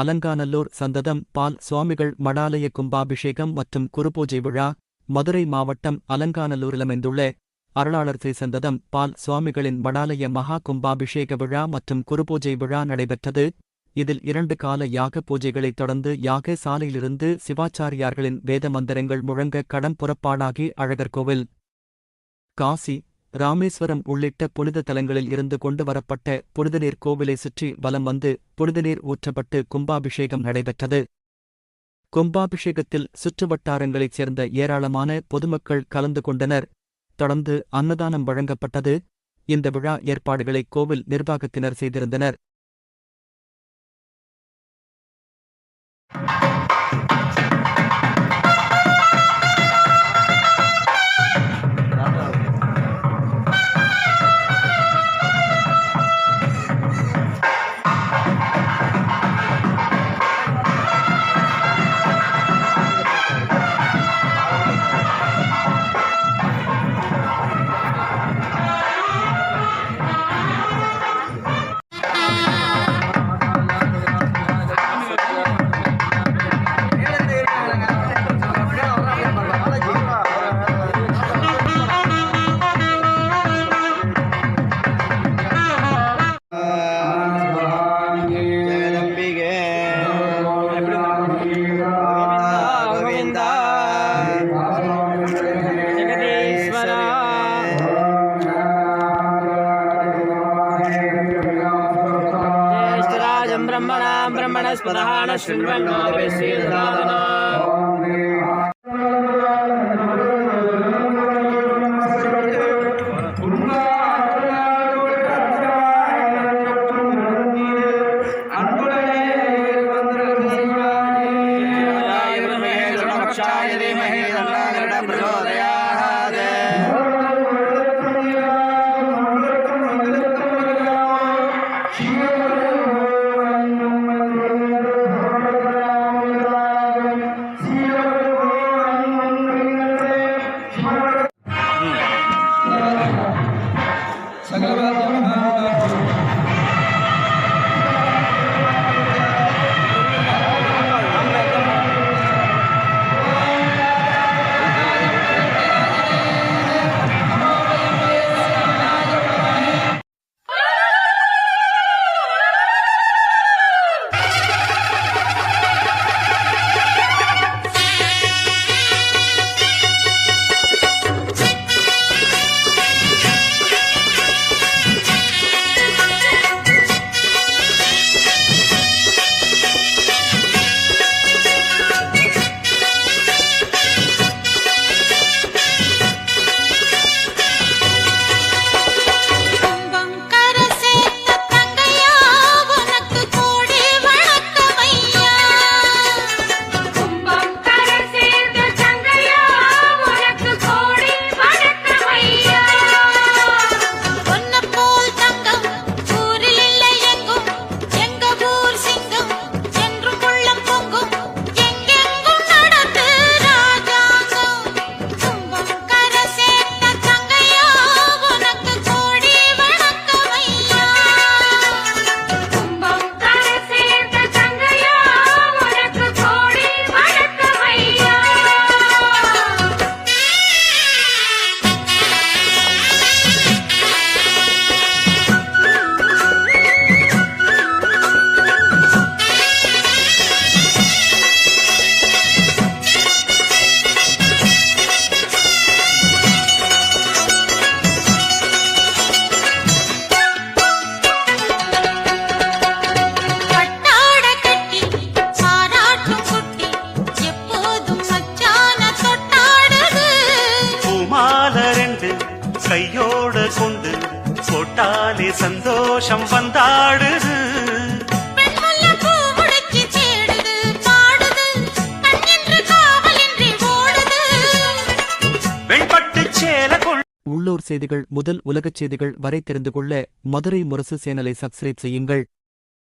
அலங்காநல்லூர் சந்ததம் பால் சுவாமிகள் மடாலய கும்பாபிஷேகம் மற்றும் குருபூஜை விழா. மதுரை மாவட்டம் அலங்காநல்லூரிலமைந்துள்ள அருளாளர் ஸ்ரீ சந்ததம் பால் சுவாமிகளின் மடாலய மகா கும்பாபிஷேக விழா மற்றும் குருபூஜை விழா நடைபெற்றது. இதில் 2 கால யாக பூஜைகளைத் தொடர்ந்து யாக சாலையிலிருந்து சிவாச்சாரியார்களின் வேத மந்திரங்கள் முழங்க கடம் புறப்பாடாகி அழகர் கோவில், காசி, ராமேஸ்வரம் உள்ளிட்ட புனித தலங்களில் இருந்து கொண்டு வரப்பட்ட புனிதநீர் கோவிலை சுற்றி வலம் வந்து புனிதநீர் ஊற்றப்பட்டு கும்பாபிஷேகம் நடைபெற்றது. கும்பாபிஷேகத்தில் சுற்றுவட்டாரங்களைச் சேர்ந்த ஏராளமான பொதுமக்கள் கலந்து கொண்டனர். தொடர்ந்து அன்னதானம் வழங்கப்பட்டது. இந்த விழா ஏற்பாடுகளை கோவில் நிர்வாகத்தினர் செய்திருந்தனர். ब्रह्मणस्पदहान शृण्वन्नोऽभिषेदसाधना கையோடு கொண்டு போட்டாலே சந்தோஷம் வந்தாடுது. உள்ளூர் செய்திகள் முதல் உலகச் செய்திகள் வரை தெரிந்து கொள்ள மதுரை முரசு சேனலை சப்ஸ்கிரைப் செய்யுங்கள்.